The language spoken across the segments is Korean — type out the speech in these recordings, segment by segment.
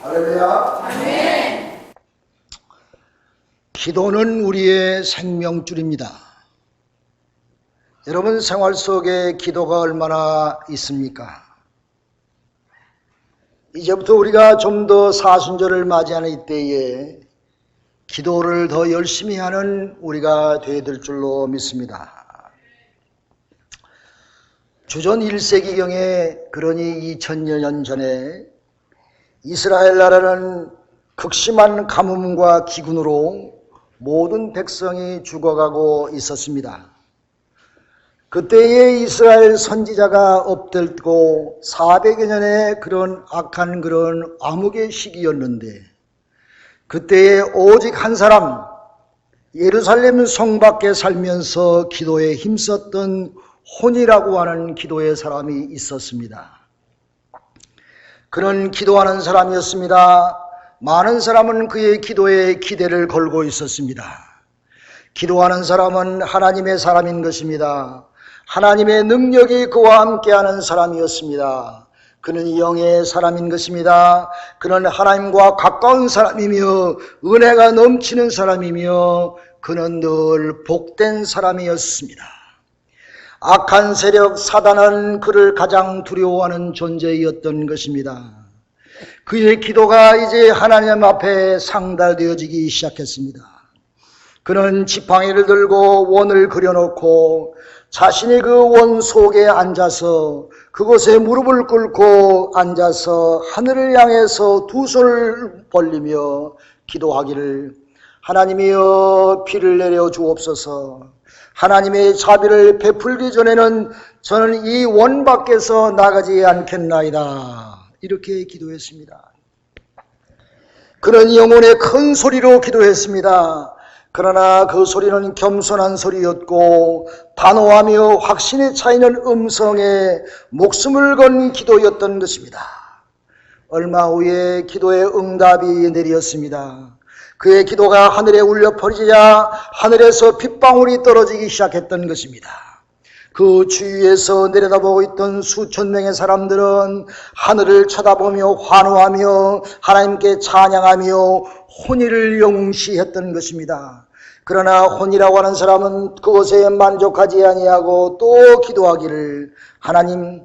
할렐루야. 아멘. 기도는 우리의 생명줄입니다. 여러분 생활 속에 기도가 얼마나 있습니까? 이제부터 우리가 좀 더 사순절을 맞이하는 이때에 기도를 더 열심히 하는 우리가 되어야 될 줄로 믿습니다. 주전 1세기경에 그러니 2000여 년 전에 이스라엘 나라는 극심한 가뭄과 기근으로 모든 백성이 죽어가고 있었습니다. 그때에 이스라엘 선지자가 엎들고 400여 년의 그런 악한 그런 암흑의 시기였는데 그때에 오직 한 사람 예루살렘 성 밖에 살면서 기도에 힘썼던 혼이라고 하는 기도의 사람이 있었습니다. 그는 기도하는 사람이었습니다. 많은 사람은 그의 기도에 기대를 걸고 있었습니다. 기도하는 사람은 하나님의 사람인 것입니다. 하나님의 능력이 그와 함께하는 사람이었습니다. 그는 영의 사람인 것입니다. 그는 하나님과 가까운 사람이며 은혜가 넘치는 사람이며 그는 늘 복된 사람이었습니다. 악한 세력 사단은 그를 가장 두려워하는 존재였던 것입니다. 그의 기도가 이제 하나님 앞에 상달되어지기 시작했습니다. 그는 지팡이를 들고 원을 그려놓고 자신이 그 원 속에 앉아서 그곳에 무릎을 꿇고 앉아서 하늘을 향해서 두 손을 벌리며 기도하기를 하나님이여 비를 내려 주옵소서. 하나님의 자비를 베풀기 전에는 저는 이 원 밖에서 나가지 않겠나이다. 이렇게 기도했습니다. 그는 영혼의 큰 소리로 기도했습니다. 그러나 그 소리는 겸손한 소리였고 단호하며 확신에 차이는 음성에 목숨을 건 기도였던 것입니다. 얼마 후에 기도의 응답이 내렸습니다. 그의 기도가 하늘에 울려 퍼지자 하늘에서 빗방울이 떨어지기 시작했던 것입니다. 그 주위에서 내려다보고 있던 수천 명의 사람들은 하늘을 쳐다보며 환호하며 하나님께 찬양하며 혼의를 영웅시했던 것입니다. 그러나 혼이라고 하는 사람은 그것에 만족하지 아니하고 또 기도하기를 하나님,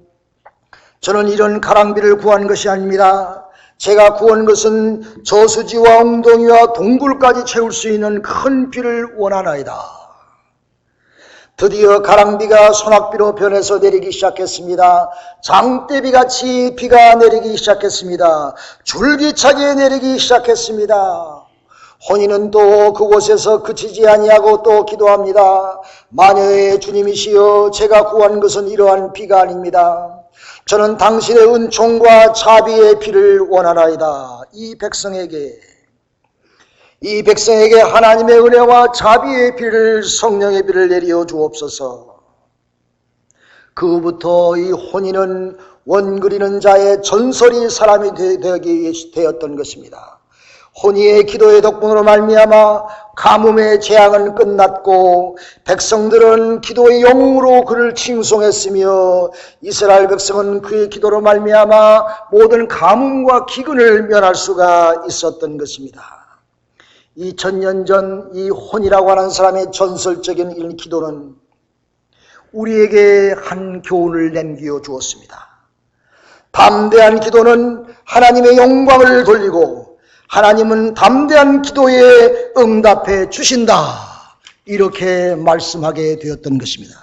저는 이런 가랑비를 구한 것이 아닙니다. 제가 구한 것은 저수지와 웅덩이와 동굴까지 채울 수 있는 큰 비를 원하나이다. 드디어 가랑비가 소낙비로 변해서 내리기 시작했습니다. 장대비같이 비가 내리기 시작했습니다. 줄기차게 내리기 시작했습니다. 혼인은 또 그곳에서 그치지 아니하고 또 기도합니다. 마녀의 주님이시여, 제가 구한 것은 이러한 비가 아닙니다. 저는 당신의 은총과 자비의 비를 원하나이다. 이 백성에게 하나님의 은혜와 자비의 비를, 성령의 비를 내려 주옵소서. 그부터 이 혼인은 원 그리는 자의 전설이 사람이 되게 되었던 것입니다. 혼이의 기도의 덕분으로 말미암아 가뭄의 재앙은 끝났고 백성들은 기도의 영웅으로 그를 칭송했으며 이스라엘 백성은 그의 기도로 말미암아 모든 가뭄과 기근을 면할 수가 있었던 것입니다. 2000년 전 이 혼이라고 하는 사람의 전설적인 이 기도는 우리에게 한 교훈을 남겨 주었습니다. 담대한 기도는 하나님의 영광을 돌리고 하나님은 담대한 기도에 응답해 주신다. 이렇게 말씀하게 되었던 것입니다.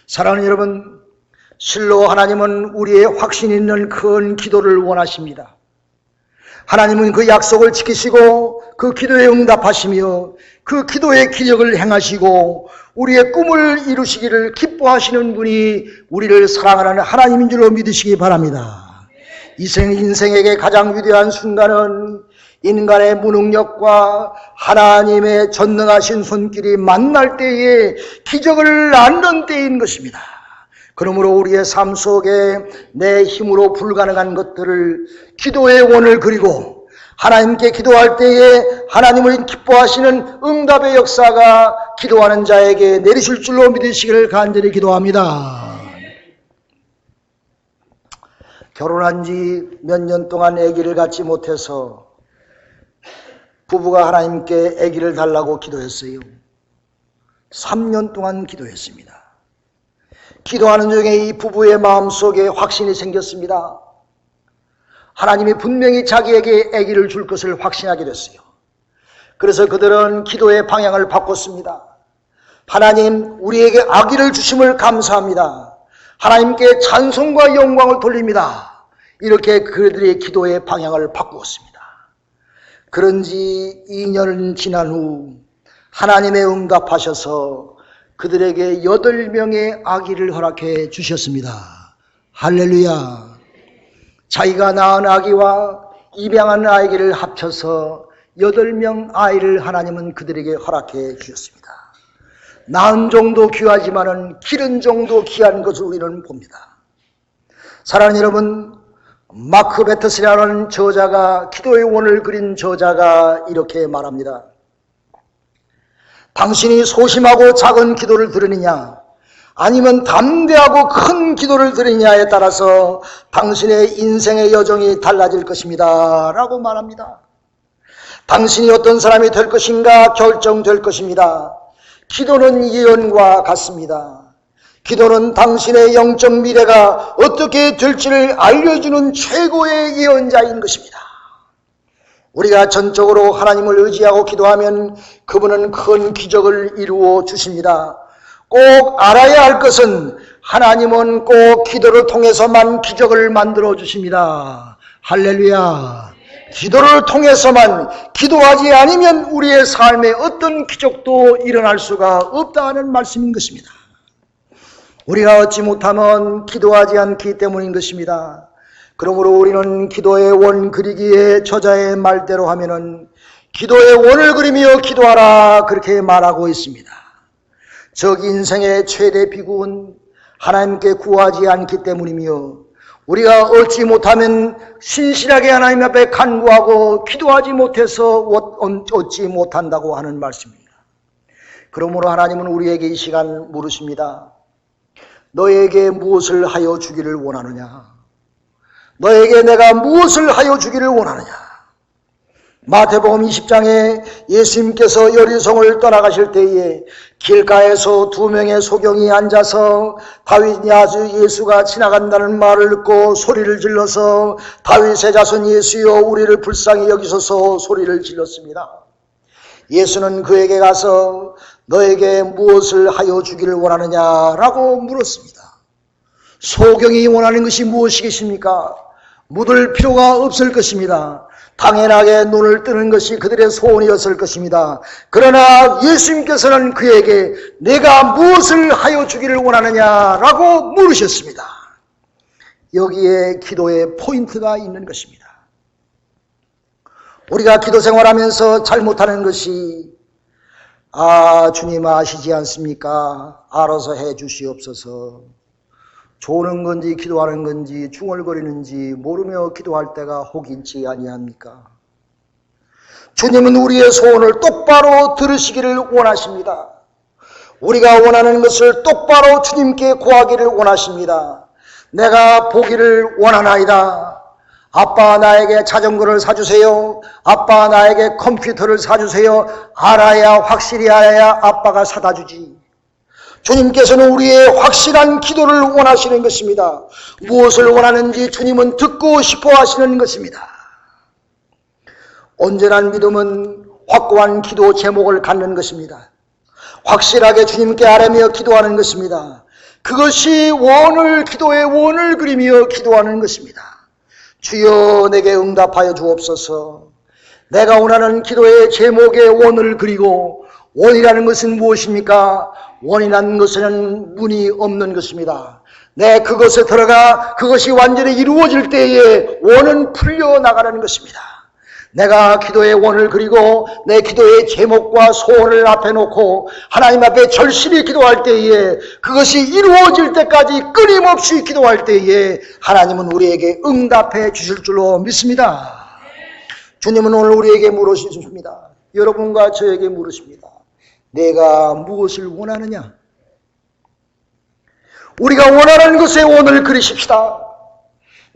사랑하는 여러분, 실로 하나님은 우리의 확신 있는 큰 기도를 원하십니다. 하나님은 그 약속을 지키시고 그 기도에 응답하시며 그 기도의 기적을 행하시고 우리의 꿈을 이루시기를 기뻐하시는 분이 우리를 사랑하는 하나님인 줄로 믿으시기 바랍니다. 인생에게 가장 위대한 순간은 인간의 무능력과 하나님의 전능하신 손길이 만날 때에 기적을 낳는 때인 것입니다. 그러므로 우리의 삶 속에 내 힘으로 불가능한 것들을 기도의 원을 그리고 하나님께 기도할 때에 하나님을 기뻐하시는 응답의 역사가 기도하는 자에게 내리실 줄로 믿으시기를 간절히 기도합니다. 결혼한 지 몇 년 동안 아기를 갖지 못해서 부부가 하나님께 아기를 달라고 기도했어요. 3년 동안 기도했습니다. 기도하는 중에 이 부부의 마음속에 확신이 생겼습니다. 하나님이 분명히 자기에게 아기를 줄 것을 확신하게 됐어요. 그래서 그들은 기도의 방향을 바꿨습니다. 하나님, 우리에게 아기를 주심을 감사합니다. 하나님께 찬송과 영광을 돌립니다. 이렇게 그들의 기도의 방향을 바꾸었습니다. 그런지 2년 지난 후 하나님의 응답하셔서 그들에게 8명의 아기를 허락해 주셨습니다. 할렐루야. 자기가 낳은 아기와 입양한 아기를 합쳐서 8명 아이를 하나님은 그들에게 허락해 주셨습니다. 낳은 종도 귀하지만은 기른 종도 귀한 것을 우리는 봅니다. 사랑하는 여러분, 마크 베트스라는 저자가, 기도의 원을 그린 저자가 이렇게 말합니다. 당신이 소심하고 작은 기도를 드리느냐, 아니면 담대하고 큰 기도를 드리느냐에 따라서 당신의 인생의 여정이 달라질 것입니다. 라고 말합니다. 당신이 어떤 사람이 될 것인가 결정될 것입니다. 기도는 예언과 같습니다. 기도는 당신의 영적 미래가 어떻게 될지를 알려주는 최고의 예언자인 것입니다. 우리가 전적으로 하나님을 의지하고 기도하면 그분은 큰 기적을 이루어 주십니다. 꼭 알아야 할 것은 하나님은 꼭 기도를 통해서만 기적을 만들어 주십니다. 할렐루야. 기도를 통해서만, 기도하지 않으면 우리의 삶에 어떤 기적도 일어날 수가 없다는 말씀인 것입니다. 우리가 얻지 못하면 기도하지 않기 때문인 것입니다. 그러므로 우리는 기도의 원 그리기에 저자의 말대로 하면은 기도의 원을 그리며 기도하라, 그렇게 말하고 있습니다. 즉 인생의 최대 비극은 하나님께 구하지 않기 때문이며, 우리가 얻지 못하면 신실하게 하나님 앞에 간구하고 기도하지 못해서 얻지 못한다고 하는 말씀입니다. 그러므로 하나님은 우리에게 이 시간 물으십니다. 너에게 무엇을 하여 주기를 원하느냐? 너에게 내가 무엇을 하여 주기를 원하느냐? 마태복음 20장에 예수님께서 여리송을 떠나가실 때에 길가에서 2명의 소경이 앉아서 다윗의 아들 예수가 지나간다는 말을 듣고 소리를 질러서 다윗의 자손 예수여 우리를 불쌍히 여기소서 소리를 질렀습니다. 예수는 그에게 가서 너에게 무엇을 하여 주기를 원하느냐라고 물었습니다. 소경이 원하는 것이 무엇이겠습니까? 묻을 필요가 없을 것입니다. 당연하게 눈을 뜨는 것이 그들의 소원이었을 것입니다. 그러나 예수님께서는 그에게 내가 무엇을 하여 주기를 원하느냐라고 물으셨습니다. 여기에 기도의 포인트가 있는 것입니다. 우리가 기도 생활하면서 잘못하는 것이 주님 아시지 않습니까? 알아서 해 주시옵소서. 조는 건지 기도하는 건지 중얼거리는지 모르며 기도할 때가 혹 있지 아니합니까? 주님은 우리의 소원을 똑바로 들으시기를 원하십니다. 우리가 원하는 것을 똑바로 주님께 구하기를 원하십니다. 내가 보기를 원하나이다. 아빠 나에게 자전거를 사주세요. 아빠 나에게 컴퓨터를 사주세요. 알아야, 확실히 알아야 아빠가 사다 주지. 주님께서는 우리의 확실한 기도를 원하시는 것입니다. 무엇을 원하는지 주님은 듣고 싶어 하시는 것입니다. 온전한 믿음은 확고한 기도 제목을 갖는 것입니다. 확실하게 주님께 아뢰며 기도하는 것입니다. 그것이 기도의 원을 그리며 기도하는 것입니다. 주여 내게 응답하여 주옵소서. 내가 원하는 기도의 제목의 원을 그리고, 원이라는 것은 무엇입니까? 원이라는 것은 문이 없는 것입니다. 내 그것에 들어가 그것이 완전히 이루어질 때에 원은 풀려나가는 것입니다. 내가 기도의 원을 그리고 내 기도의 제목과 소원을 앞에 놓고 하나님 앞에 절실히 기도할 때에, 그것이 이루어질 때까지 끊임없이 기도할 때에 하나님은 우리에게 응답해 주실 줄로 믿습니다. 주님은 오늘 우리에게 물으십니다. 여러분과 저에게 물으십니다. 내가 무엇을 원하느냐? 우리가 원하는 것에 원을 그리십시다.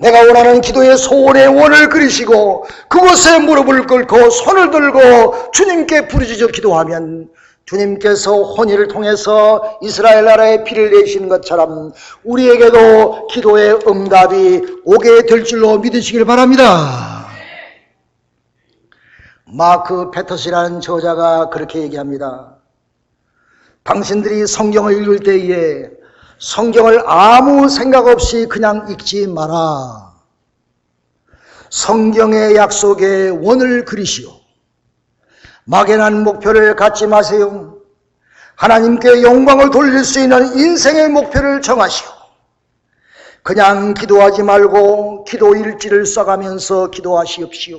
내가 원하는 기도의 소원의 원을 그리시고 그곳에 무릎을 꿇고 손을 들고 주님께 부르짖어 기도하면 주님께서 혼인을 통해서 이스라엘 나라에 피를 내시는 것처럼 우리에게도 기도의 응답이 오게 될 줄로 믿으시길 바랍니다. 마크 페터스라는 저자가 그렇게 얘기합니다. 당신들이 성경을 읽을 때에 성경을 아무 생각 없이 그냥 읽지 마라. 성경의 약속에 원을 그리시오. 막연한 목표를 갖지 마세요. 하나님께 영광을 돌릴 수 있는 인생의 목표를 정하시오. 그냥 기도하지 말고 기도 일지를 써가면서 기도하시옵시오.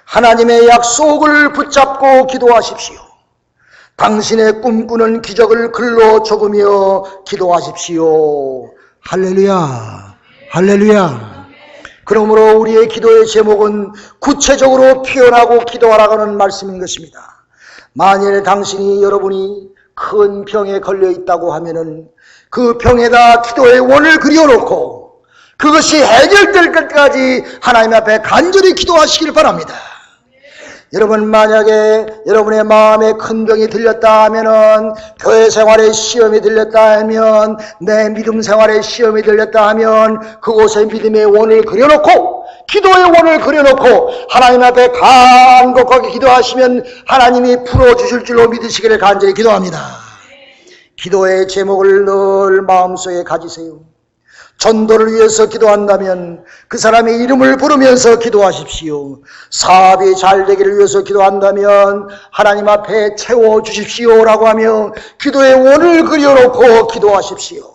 하나님의 약속을 붙잡고 기도하십시오. 당신의 꿈꾸는 기적을 글로 적으며 기도하십시오. 할렐루야, 할렐루야. 그러므로 우리의 기도의 제목은 구체적으로 표현하고 기도하라는 말씀인 것입니다. 만일 당신이 여러분이 큰 병에 걸려 있다고 하면은 그 병에다 기도의 원을 그려놓고 그것이 해결될 것까지 하나님 앞에 간절히 기도하시길 바랍니다. 여러분, 만약에 여러분의 마음에 큰 병이 들렸다 하면은, 교회 생활에 시험이 들렸다 하면, 내 믿음 생활에 시험이 들렸다 하면 그곳에 믿음의 원을 그려놓고 기도의 원을 그려놓고 하나님 앞에 간곡하게 기도하시면 하나님이 풀어주실 줄로 믿으시기를 간절히 기도합니다. 기도의 제목을 늘 마음속에 가지세요. 전도를 위해서 기도한다면 그 사람의 이름을 부르면서 기도하십시오. 사업이 잘 되기를 위해서 기도한다면 하나님 앞에 채워주십시오라고 하며 기도의 원을 그려놓고 기도하십시오.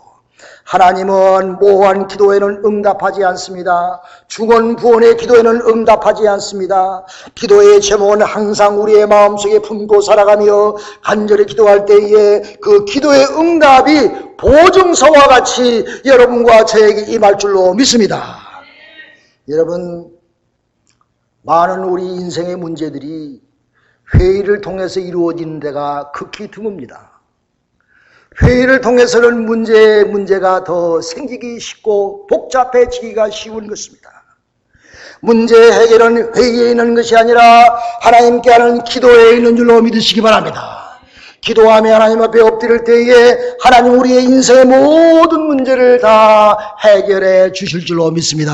하나님은 모호한 기도에는 응답하지 않습니다. 중언부언의 기도에는 응답하지 않습니다. 기도의 제목은 항상 우리의 마음속에 품고 살아가며 간절히 기도할 때에 그 기도의 응답이 보증서와 같이 여러분과 저에게 임할 줄로 믿습니다. 여러분, 많은 우리 인생의 문제들이 회의를 통해서 이루어지는 데가 극히 드뭅니다. 회의를 통해서는 문제가 더 생기기 쉽고 복잡해지기가 쉬운 것입니다. 문제 해결은 회의에 있는 것이 아니라 하나님께 하는 기도에 있는 줄로 믿으시기 바랍니다. 기도하며 하나님 앞에 엎드릴 때에 하나님 우리의 인생의 모든 문제를 다 해결해 주실 줄로 믿습니다.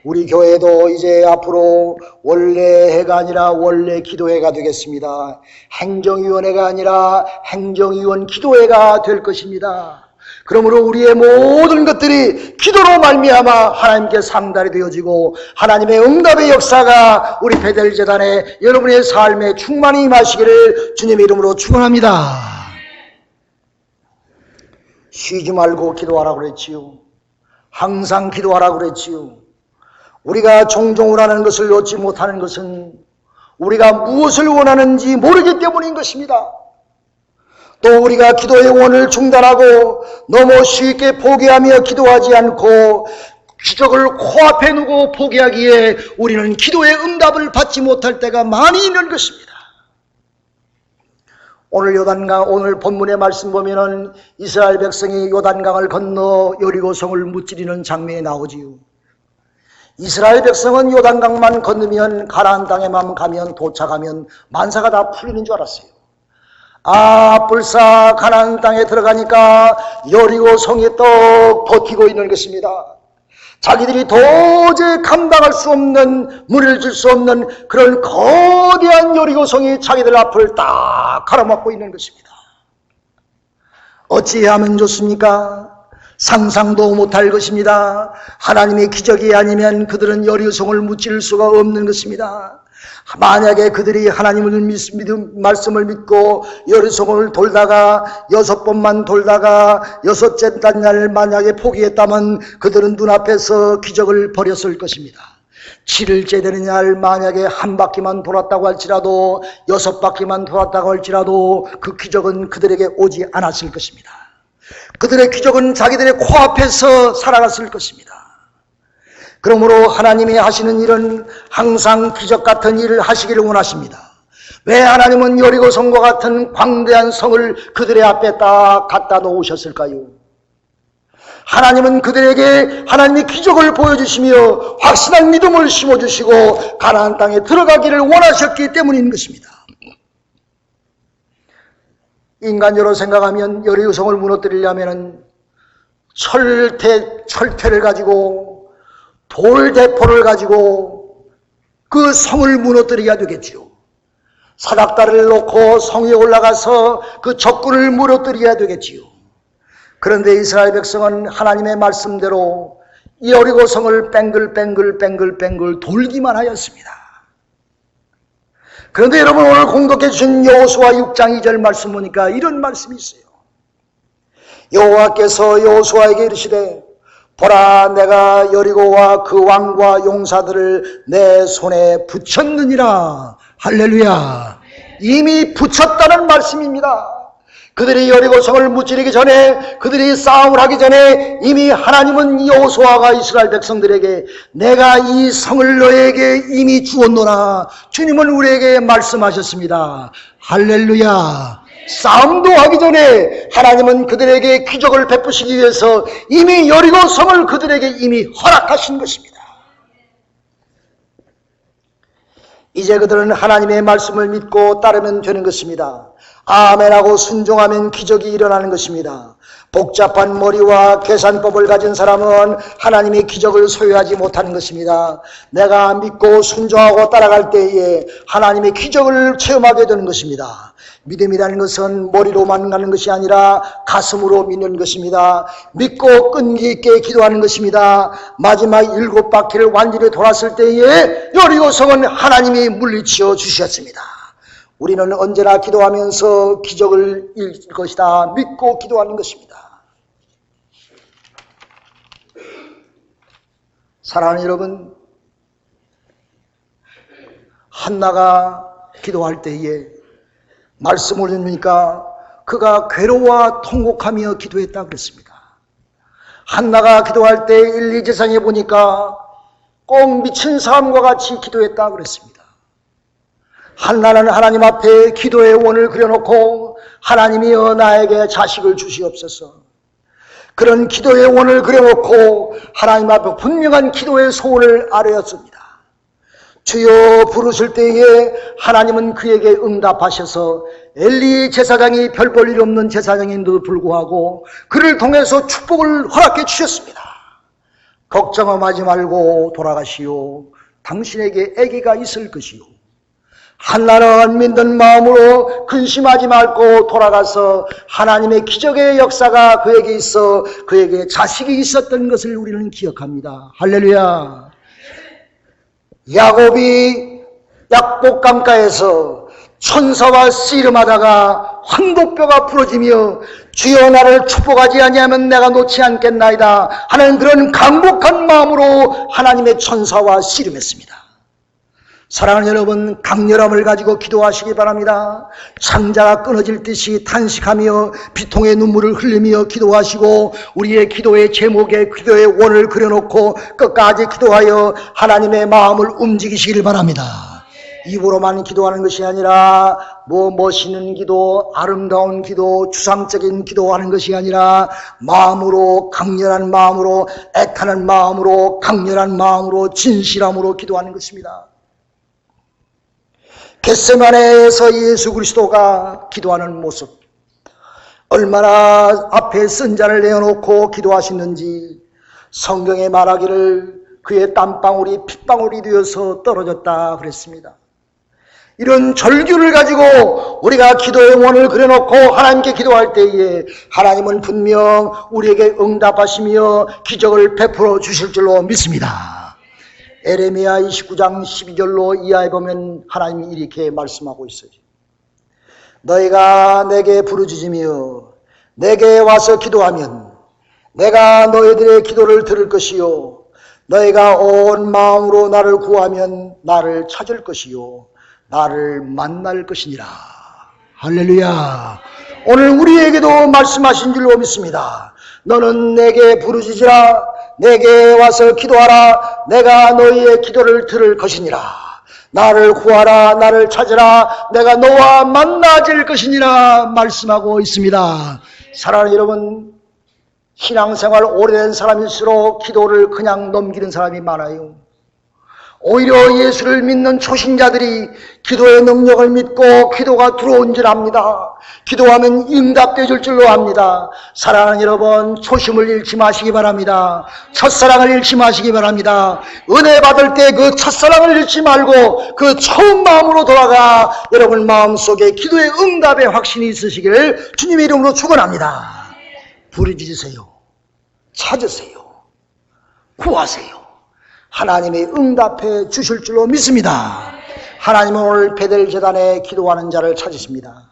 우리 교회도 이제 앞으로 원래 해가 아니라 원래 기도회가 되겠습니다. 행정위원회가 아니라 행정위원 기도회가 될 것입니다. 그러므로 우리의 모든 것들이 기도로 말미암아 하나님께 상달이 되어지고 하나님의 응답의 역사가 우리 베델재단에 여러분의 삶에 충만히 임하시기를 주님의 이름으로 축원합니다. 쉬지 말고 기도하라고 그랬지요. 항상 기도하라고 그랬지요. 우리가 종종 원하는 것을 얻지 못하는 것은 우리가 무엇을 원하는지 모르기 때문인 것입니다. 또 우리가 기도의 원을 중단하고 너무 쉽게 포기하며 기도하지 않고 기적을 코앞에 두고 포기하기에 우리는 기도의 응답을 받지 못할 때가 많이 있는 것입니다. 오늘 요단강, 오늘 본문의 말씀 보면은 이스라엘 백성이 요단강을 건너 여리고성을 무찌르는 장면이 나오지요. 이스라엘 백성은 요단강만 건너면 가나안 땅에만 가면 도착하면 만사가 다 풀리는 줄 알았어요. 불사 가나안 땅에 들어가니까 여리고성이 떡 버티고 있는 것입니다. 자기들이 도저히 감당할 수 없는, 무너질 수 없는 그런 거대한 여리고성이 자기들 앞을 딱 가로막고 있는 것입니다. 어찌하면 좋습니까? 상상도 못할 것입니다. 하나님의 기적이 아니면 그들은 여리고성을 무찌를 수가 없는 것입니다. 만약에 그들이 하나님을 말씀을 믿고 여리고성을 돌다가 6번만 돌다가 6째 날 만약에 포기했다면 그들은 눈앞에서 기적을 버렸을 것입니다. 7일째 되는 날 만약에 한 바퀴만 돌았다고 할지라도 6바퀴만 돌았다고 할지라도 그 기적은 그들에게 오지 않았을 것입니다. 그들의 기적은 자기들의 코앞에서 살아갔을 것입니다. 그러므로 하나님이 하시는 일은 항상 기적 같은 일을 하시기를 원하십니다. 왜 하나님은 여리고성과 같은 광대한 성을 그들의 앞에 딱 갖다 놓으셨을까요? 하나님은 그들에게 하나님의 기적을 보여주시며 확신한 믿음을 심어주시고 가나안 땅에 들어가기를 원하셨기 때문인 것입니다. 인간적으로 생각하면 여리고성을 무너뜨리려면 철퇴를 가지고 돌대포를 가지고 그 성을 무너뜨려야 되겠지요. 사닥다리를 놓고 성 위에 올라가서 그 적군을 무너뜨려야 되겠지요. 그런데 이스라엘 백성은 하나님의 말씀대로 이 여리고성을 뱅글뱅글 돌기만 하였습니다. 그런데 여러분, 오늘 공독해 주신 여호수아 6장 2절 말씀 보니까 이런 말씀이 있어요. 여호와께서 여호수아에게 이르시되 보라, 내가 여리고와 그 왕과 용사들을 내 손에 붙였느니라. 할렐루야. 이미 붙였다는 말씀입니다. 그들이 여리고성을 무찌르기 전에, 그들이 싸움을 하기 전에 이미 하나님은 여호수아가 이스라엘 백성들에게 내가 이 성을 너에게 이미 주었노라. 주님은 우리에게 말씀하셨습니다. 할렐루야. 싸움도 하기 전에 하나님은 그들에게 기적을 베푸시기 위해서 이미 여리고성을 그들에게 이미 허락하신 것입니다. 이제 그들은 하나님의 말씀을 믿고 따르면 되는 것입니다. 아멘하고 순종하면 기적이 일어나는 것입니다. 복잡한 머리와 계산법을 가진 사람은 하나님의 기적을 소유하지 못하는 것입니다. 내가 믿고 순종하고 따라갈 때에 하나님의 기적을 체험하게 되는 것입니다. 믿음이라는 것은 머리로만 가는 것이 아니라 가슴으로 믿는 것입니다. 믿고 끈기 있게 기도하는 것입니다. 마지막 7바퀴를 완전히 돌았을 때에 여리고성은 하나님이 물리쳐 주셨습니다. 우리는 언제나 기도하면서 기적을 이룰 것이다 믿고 기도하는 것입니다. 사랑하는 여러분, 한나가 기도할 때에 말씀을 읽으니까 그가 괴로워 통곡하며 기도했다 그랬습니다. 한나가 기도할 때 엘리 제사장에 보니까 꼭 미친 사람과 같이 기도했다 그랬습니다. 한나는 하나님 앞에 기도의 원을 그려놓고 하나님이여 나에게 자식을 주시옵소서. 그런 기도의 원을 그려놓고 하나님 앞에 분명한 기도의 소원을 아뢰었습니다. 주여 부르실 때에 하나님은 그에게 응답하셔서 엘리 제사장이 별 볼 일 없는 제사장인데도 불구하고 그를 통해서 축복을 허락해 주셨습니다. 걱정하지 말고 돌아가시오. 당신에게 아기가 있을 것이요. 한나는 믿는 마음으로 근심하지 말고 돌아가서 하나님의 기적의 역사가 그에게 있어 그에게 자식이 있었던 것을 우리는 기억합니다. 할렐루야. 야곱이 약복강가에서 천사와 씨름하다가 황도뼈가 부러지며 주여 나를 축복하지 아니하면 내가 놓지 않겠나이다 하는 그런 강복한 마음으로 하나님의 천사와 씨름했습니다. 사랑하는 여러분, 강렬함을 가지고 기도하시기 바랍니다. 창자가 끊어질 듯이 탄식하며 비통의 눈물을 흘리며 기도하시고 우리의 기도의 제목에 기도의 원을 그려놓고 끝까지 기도하여 하나님의 마음을 움직이시길 바랍니다. 입으로만 기도하는 것이 아니라 멋있는 기도, 아름다운 기도, 추상적인 기도하는 것이 아니라 마음으로, 강렬한 마음으로, 애타는 마음으로, 강렬한 마음으로, 진실함으로 기도하는 것입니다. 겟세마네에서 예수 그리스도가 기도하는 모습, 얼마나 앞에 쓴 잔을 내어놓고 기도하시는지 성경에 말하기를 그의 땀방울이 핏방울이 되어서 떨어졌다 그랬습니다. 이런 절규를 가지고 우리가 기도의 원을 그려놓고 하나님께 기도할 때에 하나님은 분명 우리에게 응답하시며 기적을 베풀어 주실 줄로 믿습니다. 에레미야 29장 12절로 이하에 보면 하나님이 이렇게 말씀하고 있어요. 너희가 내게 부르짖으며 내게 와서 기도하면 내가 너희들의 기도를 들을 것이요 너희가 온 마음으로 나를 구하면 나를 찾을 것이요 나를 만날 것이니라. 할렐루야. 오늘 우리에게도 말씀하신 줄로 믿습니다. 너는 내게 부르짖으라. 내게 와서 기도하라. 내가 너희의 기도를 들을 것이니라. 나를 구하라. 나를 찾으라. 내가 너와 만나질 것이니라 말씀하고 있습니다. 사랑하는 여러분, 신앙생활 오래된 사람일수록 기도를 그냥 넘기는 사람이 많아요. 오히려 예수를 믿는 초신자들이 기도의 능력을 믿고 기도가 들어온 줄 압니다. 기도하면 응답되줄 줄로 압니다. 사랑하는 여러분, 초심을 잃지 마시기 바랍니다. 첫사랑을 잃지 마시기 바랍니다. 은혜 받을 때 그 첫사랑을 잃지 말고 그 처음 마음으로 돌아가 여러분 마음속에 기도의 응답의 확신이 있으시기를 주님의 이름으로 축원합니다. 부르짖으세요. 찾으세요. 구하세요. 하나님이 응답해 주실 줄로 믿습니다. 하나님은 오늘 베델 제단에 기도하는 자를 찾으십니다.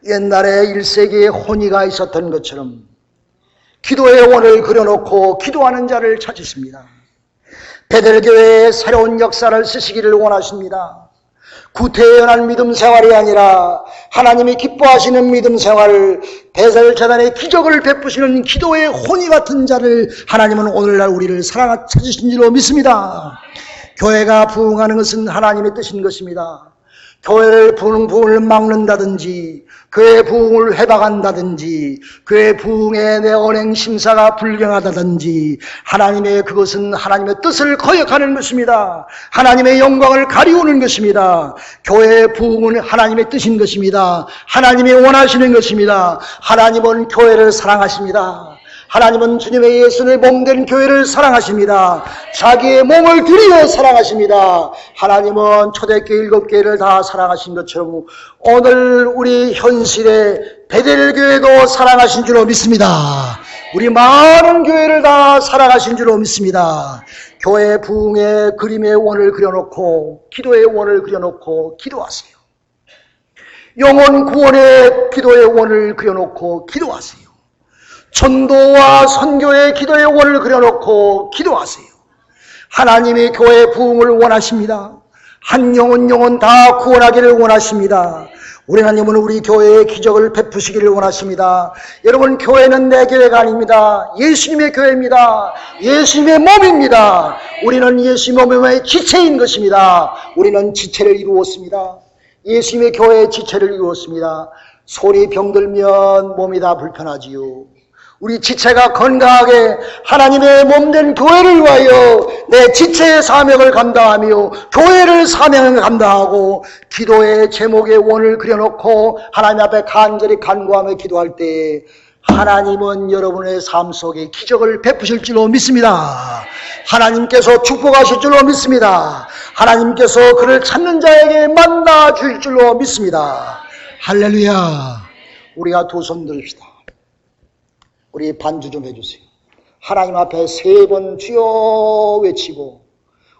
옛날에 1세기에 혼이가 있었던 것처럼 기도의 원을 그려놓고 기도하는 자를 찾으십니다. 베델 교회에 새로운 역사를 쓰시기를 원하십니다. 구태연한 믿음 생활이 아니라 하나님이 기뻐하시는 믿음 생활, 베델 제단의 기적을 베푸시는 기도의 혼이 같은 자를 하나님은 오늘날 우리를 찾으신 줄로 믿습니다. 교회가 부흥하는 것은 하나님의 뜻인 것입니다. 교회를 부흥을 막는다든지 그의 부흥을 회박한다든지 그의 부흥에 내 언행 심사가 불경하다든지 하나님의 그것은 하나님의 뜻을 거역하는 것입니다. 하나님의 영광을 가리우는 것입니다. 교회의 부흥은 하나님의 뜻인 것입니다. 하나님이 원하시는 것입니다. 하나님은 교회를 사랑하십니다. 하나님은 주님의 예수의 몸된 교회를 사랑하십니다. 자기의 몸을 드리어 사랑하십니다. 하나님은 초대교회 7교회를 다 사랑하신 것처럼 오늘 우리 현실의 베델 교회도 사랑하신 줄로 믿습니다. 우리 많은 교회를 다 사랑하신 줄로 믿습니다. 교회 부흥의 그림의 원을 그려놓고 기도의 원을 그려놓고 기도하세요. 영혼 구원의 기도의 원을 그려놓고 기도하세요. 전도와 선교의 기도의 원을 그려놓고 기도하세요. 하나님이 교회 부흥을 원하십니다. 한 영혼 다 구원하기를 원하십니다. 우리 하나님은 우리 교회의 기적을 베푸시기를 원하십니다. 여러분, 교회는 내 교회가 아닙니다. 예수님의 교회입니다. 예수님의 몸입니다. 우리는 예수님의 몸의 지체인 것입니다. 우리는 지체를 이루었습니다. 예수님의 교회의 지체를 이루었습니다. 손이 병들면 몸이 다 불편하지요. 우리 지체가 건강하게 하나님의 몸된 교회를 위하여 내 지체의 사명을 감당하며 교회를 사명을 감당하고 기도의 제목의 원을 그려놓고 하나님 앞에 간절히 간구하며 기도할 때 하나님은 여러분의 삶 속에 기적을 베푸실 줄로 믿습니다. 하나님께서 축복하실 줄로 믿습니다. 하나님께서 그를 찾는 자에게 만나 주실 줄로 믿습니다. 할렐루야. 우리가 두 손 들읍시다. 우리 반주 좀 해주세요. 하나님 앞에 3번 주여 외치고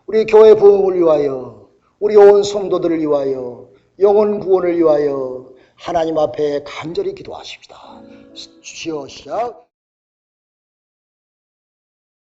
우리 교회 부흥을 위하여 우리 온 성도들을 위하여 영혼 구원을 위하여 하나님 앞에 간절히 기도하십시다. 주여 시작.